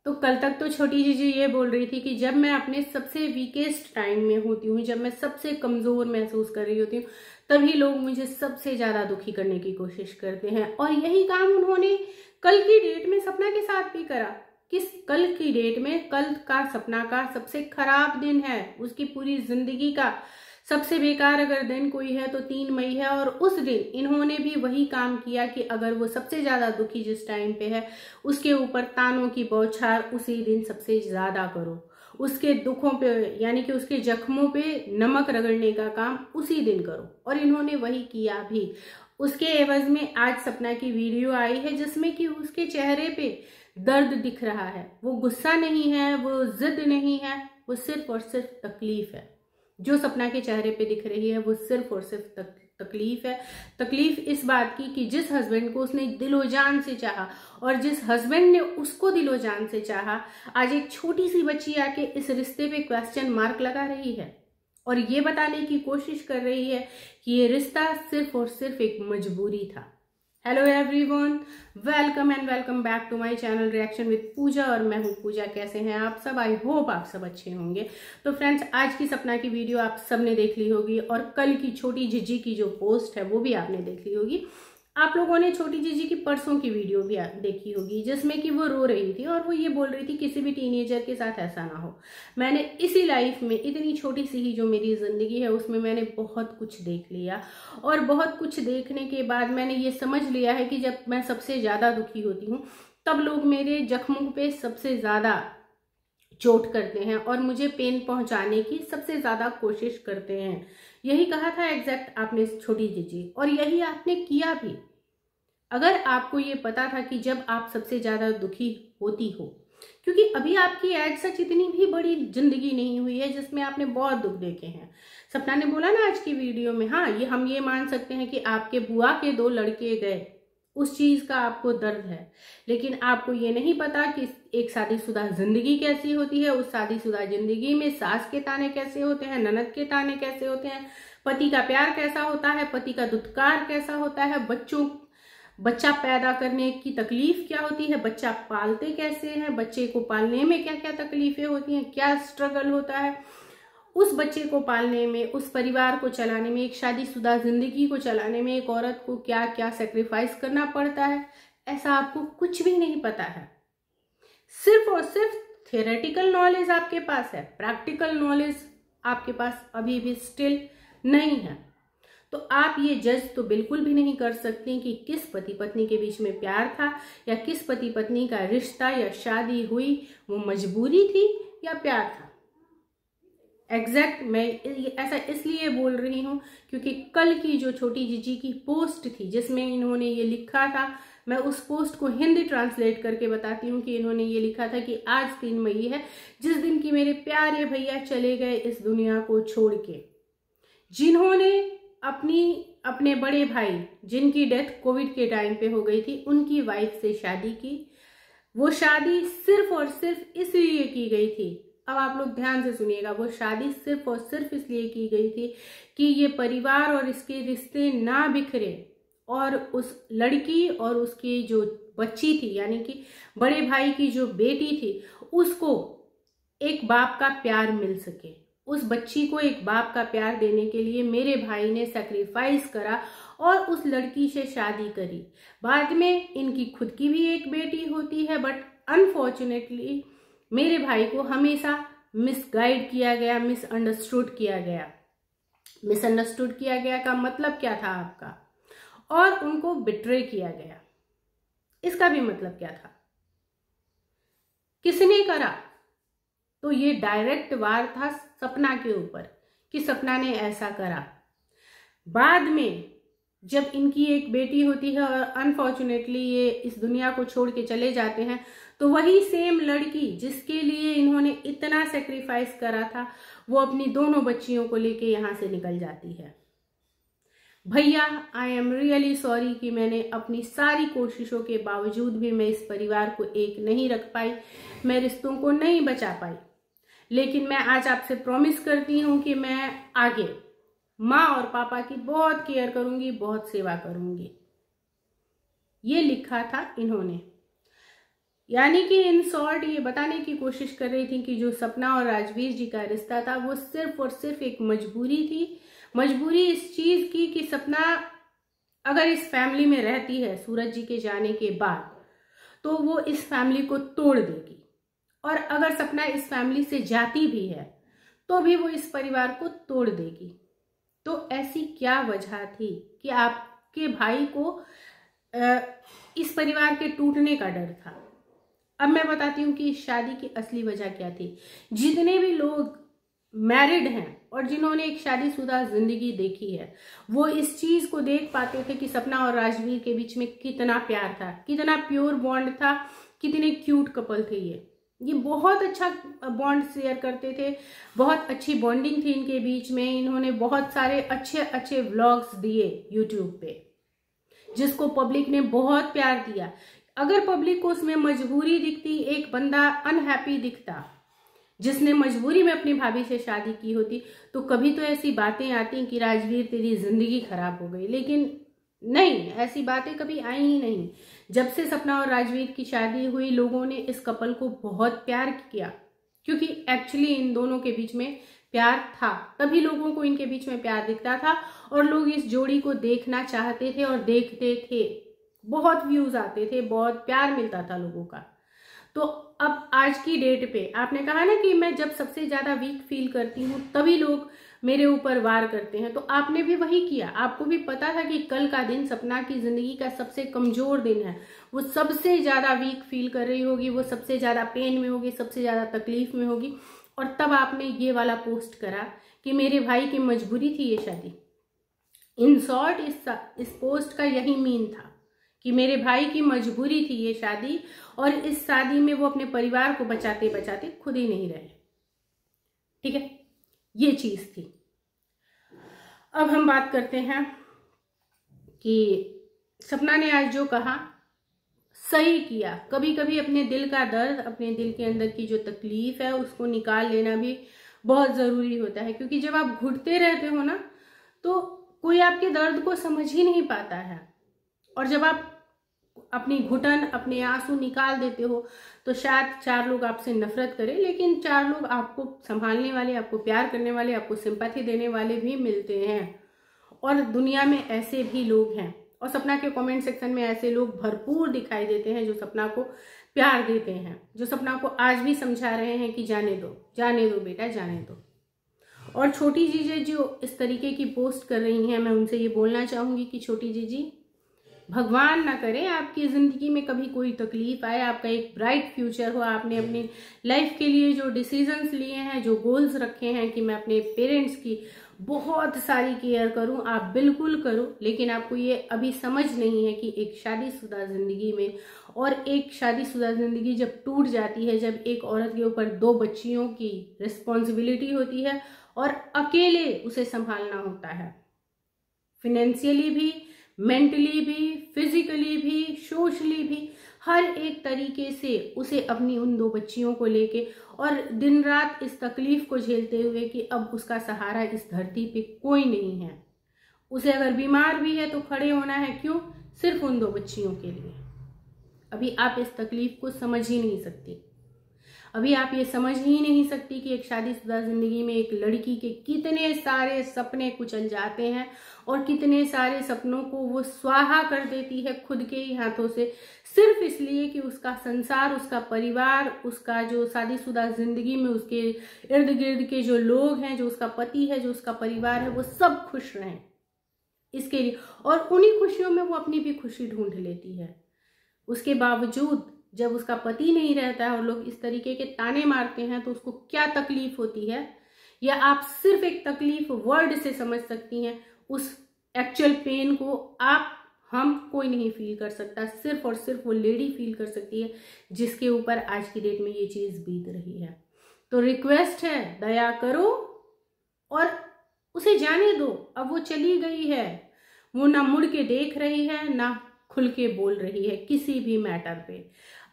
तो कल तक तो छोटी जीजी ये बोल रही थी कि जब मैं अपने सबसे वीकेस्ट टाइम में होती हूँ, जब मैं सबसे कमजोर महसूस कर रही होती हूँ, तभी लोग मुझे सबसे ज्यादा दुखी करने की कोशिश करते हैं। और यही काम उन्होंने कल की डेट में सपना के साथ भी करा। किस कल की डेट में, कल का सपना का सबसे खराब दिन है, उसकी पूरी जिंदगी का सबसे बेकार अगर दिन कोई है तो 3 मई है। और उस दिन इन्होंने भी वही काम किया कि अगर वो सबसे ज्यादा दुखी जिस टाइम पे है, उसके ऊपर तानों की बौछार उसी दिन सबसे ज्यादा करो, उसके दुखों पे यानी कि उसके जख्मों पे नमक रगड़ने का काम उसी दिन करो। और इन्होंने वही किया भी। उसके एवज में आज सपना की वीडियो आई है जिसमें कि उसके चेहरे पे दर्द दिख रहा है। वो गुस्सा नहीं है, वो जिद नहीं है, वो सिर्फ और सिर्फ तकलीफ है। जो सपना के चेहरे पे दिख रही है वो सिर्फ और सिर्फ तकलीफ है। तकलीफ इस बात की कि जिस हस्बैंड को उसने दिलो जान से चाहा और जिस हस्बैंड ने उसको दिलो जान से चाहा, आज एक छोटी सी बच्ची आके इस रिश्ते पे क्वेश्चन मार्क लगा रही है और ये बताने की कोशिश कर रही है कि ये रिश्ता सिर्फ और सिर्फ एक मजबूरी था। Hello everyone, welcome and welcome back to my channel reaction with Pooja. और मैं हूँ पूजा। कैसे हैं आप सब? आई होप आप सब अच्छे होंगे। तो फ्रेंड्स, आज की सपना की वीडियो आप सब ने देख ली होगी और कल की छोटी जीजी की जो पोस्ट है वो भी आपने देख ली होगी। आप लोगों ने छोटी जीजी की परसों की वीडियो भी देखी होगी जिसमें कि वो रो रही थी और वो ये बोल रही थी किसी भी टीनेजर के साथ ऐसा ना हो। मैंने इसी लाइफ में, इतनी छोटी सी ही जो मेरी जिंदगी है उसमें मैंने बहुत कुछ देख लिया और बहुत कुछ देखने के बाद मैंने ये समझ लिया है कि जब मैं सबसे ज्यादा दुखी होती हूँ तब लोग मेरे जख्मों पे सबसे ज्यादा चोट करते हैं और मुझे पेन पहुंचाने की सबसे ज्यादा कोशिश करते हैं। यही कहा था एग्जैक्ट आपने छोटी जीजी, और यही आपने किया भी। अगर आपको ये पता था कि जब आप सबसे ज्यादा दुखी होती हो, क्योंकि अभी आपकी एज सच इतनी भी बड़ी जिंदगी नहीं हुई है जिसमें आपने बहुत दुख देखे हैं। सपना ने बोला ना आज की वीडियो में, हाँ ये हम ये मान सकते हैं कि आपके बुआ के 2 लड़के गए, उस चीज का आपको दर्द है, लेकिन आपको ये नहीं पता कि एक शादीशुदा जिंदगी कैसी होती है। उस शादीशुदा जिंदगी में सास के ताने कैसे होते हैं, ननद के ताने कैसे होते हैं, पति का प्यार कैसा होता है, पति का दुत्कार कैसा होता है, बच्चा पैदा करने की तकलीफ क्या होती है, बच्चा पालते कैसे हैं, बच्चे को पालने में क्या क्या तकलीफें होती हैं, क्या स्ट्रगल होता है उस बच्चे को पालने में, उस परिवार को चलाने में, एक शादीशुदा जिंदगी को चलाने में एक औरत को क्या क्या सेक्रीफाइस करना पड़ता है। ऐसा आपको कुछ भी नहीं पता है। सिर्फ और सिर्फ थियोरेटिकल नॉलेज आपके पास है, प्रैक्टिकल नॉलेज आपके पास अभी भी स्टिल नहीं है। तो आप ये जज तो बिल्कुल भी नहीं कर सकती कि किस पति पत्नी के बीच में प्यार था या किस पति पत्नी का रिश्ता या शादी हुई वो मजबूरी थी या प्यार था। एग्जैक्ट मैं ऐसा इसलिए बोल रही हूं क्योंकि कल की जो छोटी जीजी की पोस्ट थी जिसमें इन्होंने ये लिखा था, मैं उस पोस्ट को हिंदी ट्रांसलेट करके बताती हूँ कि इन्होंने ये लिखा था कि आज 3 मई है, जिस दिन की मेरे प्यारे भैया चले गए इस दुनिया को छोड़ के, जिन्होंने अपने बड़े भाई जिनकी डेथ कोविड के टाइम पे हो गई थी उनकी वाइफ से शादी की। वो शादी सिर्फ और सिर्फ इसलिए की गई थी, अब आप लोग ध्यान से सुनिएगा, वो शादी सिर्फ और सिर्फ इसलिए की गई थी कि ये परिवार और इसके रिश्ते ना बिखरे और उस लड़की और उसकी जो बच्ची थी यानी कि बड़े भाई की जो बेटी थी उसको एक बाप का प्यार मिल सके। उस बच्ची को एक बाप का प्यार देने के लिए मेरे भाई ने सैक्रिफाइस करा और उस लड़की से शादी करी। बाद में इनकी खुद की भी एक बेटी होती है, बट अनफॉर्चुनेटली मेरे भाई को हमेशा मिसगाइड किया गया, मिसअंडरस्टूड किया गया। मिसअंडरस्टूड किया गया का मतलब क्या था आपका? और उनको बिट्रे किया गया, इसका भी मतलब क्या था? किसने करा? तो ये डायरेक्ट वार था सपना के ऊपर कि सपना ने ऐसा करा। बाद में जब इनकी एक बेटी होती है और अनफॉर्चुनेटली ये इस दुनिया को छोड़ के चले जाते हैं, तो वही सेम लड़की जिसके लिए इन्होंने इतना सेक्रीफाइस करा था वो अपनी दोनों बच्चियों को लेके यहां से निकल जाती है। भैया, आई एम रियली सॉरी कि मैंने अपनी सारी कोशिशों के बावजूद भी मैं इस परिवार को एक नहीं रख पाई, मैं रिश्तों को नहीं बचा पाई, लेकिन मैं आज आपसे प्रॉमिस करती हूं कि मैं आगे माँ और पापा की बहुत केयर करूंगी, बहुत सेवा करूंगी। ये लिखा था इन्होंने। यानी कि इन शॉर्ट ये बताने की कोशिश कर रही थी कि जो सपना और राजवीर जी का रिश्ता था वो सिर्फ और सिर्फ एक मजबूरी थी। मजबूरी इस चीज की कि सपना अगर इस फैमिली में रहती है सूरज जी के जाने के बाद तो वो इस फैमिली को तोड़ देगी, और अगर सपना इस फैमिली से जाती भी है तो भी वो इस परिवार को तोड़ देगी। तो ऐसी क्या वजह थी कि आपके भाई को इस परिवार के टूटने का डर था? अब मैं बताती हूँ कि इस शादी की असली वजह क्या थी। जितने भी लोग मैरिड हैं और जिन्होंने एक शादीशुदा जिंदगी देखी है वो इस चीज को देख पाते थे कि सपना और राजवीर के बीच में कितना प्यार था, कितना प्योर बॉन्ड था, कितने क्यूट कपल थे। ये बहुत अच्छा बॉन्ड शेयर करते थे, बहुत अच्छी बॉन्डिंग थी इनके बीच में। इन्होंने बहुत सारे अच्छे अच्छे व्लॉग्स दिए यूट्यूब पे जिसको पब्लिक ने बहुत प्यार दिया। अगर पब्लिक को उसमें मजबूरी दिखती, एक बंदा अनहैप्पी दिखता जिसने मजबूरी में अपनी भाभी से शादी की होती, तो कभी तो ऐसी बातें आती कि राजवीर तेरी जिंदगी खराब हो गई। लेकिन नहीं, ऐसी बातें कभी आई ही नहीं। जब से सपना और राजवीर की शादी हुई लोगों ने इस कपल को बहुत प्यार किया, क्योंकि एक्चुअली इन दोनों के बीच में प्यार था, तभी लोगों को इनके बीच में प्यार दिखता था और लोग इस जोड़ी को देखना चाहते थे और देखते थे। बहुत व्यूज आते थे, बहुत प्यार मिलता था लोगों का। तो अब आज की डेट पे आपने कहा ना कि मैं जब सबसे ज्यादा वीक फील करती हूँ तभी लोग मेरे ऊपर वार करते हैं, तो आपने भी वही किया। आपको भी पता था कि कल का दिन सपना की जिंदगी का सबसे कमजोर दिन है, वो सबसे ज्यादा वीक फील कर रही होगी, वो सबसे ज्यादा पेन में होगी, सबसे ज्यादा तकलीफ में होगी, और तब आपने ये वाला पोस्ट करा कि मेरे भाई की मजबूरी थी ये शादी। इन शॉर्ट इस पोस्ट का यही मीन था कि मेरे भाई की मजबूरी थी ये शादी, और इस शादी में वो अपने परिवार को बचाते बचाते खुद ही नहीं रहे। ठीक है, ये चीज थी। अब हम बात करते हैं कि सपना ने आज जो कहा सही किया। कभी कभी अपने दिल का दर्द, अपने दिल के अंदर की जो तकलीफ है उसको निकाल लेना भी बहुत जरूरी होता है, क्योंकि जब आप घुटते रहते हो ना तो कोई आपके दर्द को समझ ही नहीं पाता है, और जब आप अपनी घुटन, अपने आंसू निकाल देते हो तो शायद 4 लोग आपसे नफरत करें, लेकिन 4 लोग आपको संभालने वाले, आपको प्यार करने वाले, आपको सिंपैथी देने वाले भी मिलते हैं। और दुनिया में ऐसे भी लोग हैं, और सपना के कमेंट सेक्शन में ऐसे लोग भरपूर दिखाई देते हैं जो सपना को प्यार देते हैं, जो सपना को आज भी समझा रहे हैं कि जाने दो बेटा, जाने दो। और छोटी जीजी जो इस तरीके की पोस्ट कर रही हैं, मैं उनसे ये बोलना चाहूंगी कि छोटी जीजी, भगवान ना करे आपकी जिंदगी में कभी कोई तकलीफ आए, आपका एक ब्राइट फ्यूचर हो, आपने अपनी लाइफ के लिए जो डिसीजंस लिए हैं, जो गोल्स रखे हैं कि मैं अपने पेरेंट्स की बहुत सारी केयर करूं, आप बिल्कुल करो। लेकिन आपको ये अभी समझ नहीं है कि एक शादीशुदा जिंदगी में, और एक शादीशुदा जिंदगी जब टूट जाती है, जब एक औरत के ऊपर 2 बच्चियों की रिस्पॉन्सिबिलिटी होती है और अकेले उसे संभालना होता है, फाइनेंशियली भी, मेंटली भी, फिजिकली भी, सोशली भी, हर एक तरीके से उसे अपनी उन 2 बच्चियों को लेके और दिन रात इस तकलीफ को झेलते हुए कि अब उसका सहारा इस धरती पे कोई नहीं है। उसे अगर बीमार भी है तो खड़े होना है, क्यों? सिर्फ उन 2 बच्चियों के लिए। अभी आप इस तकलीफ को समझ ही नहीं सकती। अभी आप ये समझ ही नहीं सकती कि एक शादीशुदा जिंदगी में एक लड़की के कितने सारे सपने कुचल जाते हैं और कितने सारे सपनों को वो स्वाहा कर देती है खुद के ही हाथों से, सिर्फ इसलिए कि उसका संसार, उसका परिवार, उसका जो शादीशुदा जिंदगी में उसके इर्द गिर्द के जो लोग हैं, जो उसका पति है, जो उसका परिवार है, वो सब खुश रहें इसके लिए। और उन्हीं खुशियों में वो अपनी भी खुशी ढूंढ लेती है। उसके बावजूद जब उसका पति नहीं रहता है और लोग इस तरीके के ताने मारते हैं तो उसको क्या तकलीफ होती है, या आप सिर्फ एक तकलीफ वर्ड से समझ सकती हैं। उस एक्चुअल पेन को हम कोई नहीं फील कर सकता, सिर्फ और सिर्फ वो लेडी फील कर सकती है जिसके ऊपर आज की डेट में ये चीज बीत रही है। तो रिक्वेस्ट है, दया करो और उसे जाने दो। अब वो चली गई है, वो ना मुड़ के देख रही है, ना खुल के बोल रही है किसी भी मैटर पे।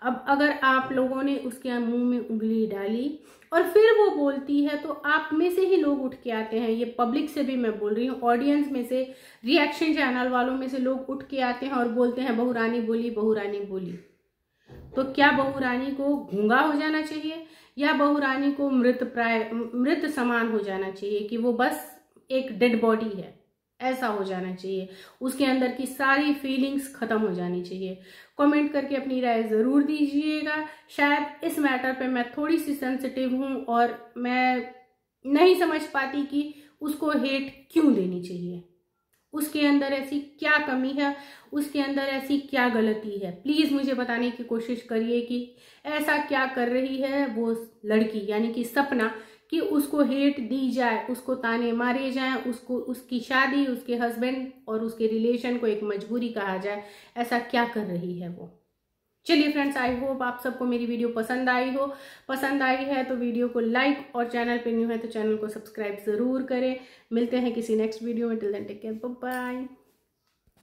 अब अगर आप लोगों ने उसके मुंह में उंगली डाली और फिर वो बोलती है तो आप में से ही लोग उठ के आते हैं। ये पब्लिक से भी मैं बोल रही हूँ, ऑडियंस में से, रिएक्शन चैनल वालों में से लोग उठ के आते हैं और बोलते हैं बहू रानी बोली, बहू रानी बोली। तो क्या बहू रानी को गूंगा हो जाना चाहिए या बहू रानी को मृत समान हो जाना चाहिए कि वो बस एक डेड बॉडी है, ऐसा हो जाना चाहिए, उसके अंदर की सारी फीलिंग्स खत्म हो जानी चाहिए? कमेंट करके अपनी राय जरूर दीजिएगा। शायद इस मैटर पे मैं थोड़ी सी सेंसिटिव हूँ और मैं नहीं समझ पाती कि उसको हेट क्यों देनी चाहिए, उसके अंदर ऐसी क्या कमी है, उसके अंदर ऐसी क्या गलती है। प्लीज मुझे बताने की कोशिश करिए कि ऐसा क्या कर रही है वो लड़की यानी कि सपना कि उसको हेट दी जाए, उसको ताने मारे जाएं, उसको उसकी शादी, उसके हस्बैंड और उसके रिलेशन को एक मजबूरी कहा जाए। ऐसा क्या कर रही है वो? चलिए फ्रेंड्स, आई होप आप सबको मेरी वीडियो पसंद आई हो। पसंद आई है तो वीडियो को लाइक और चैनल पे न्यू है तो चैनल को सब्सक्राइब जरूर करें। मिलते हैं किसी नेक्स्ट वीडियो में। Till then take care, bye bye.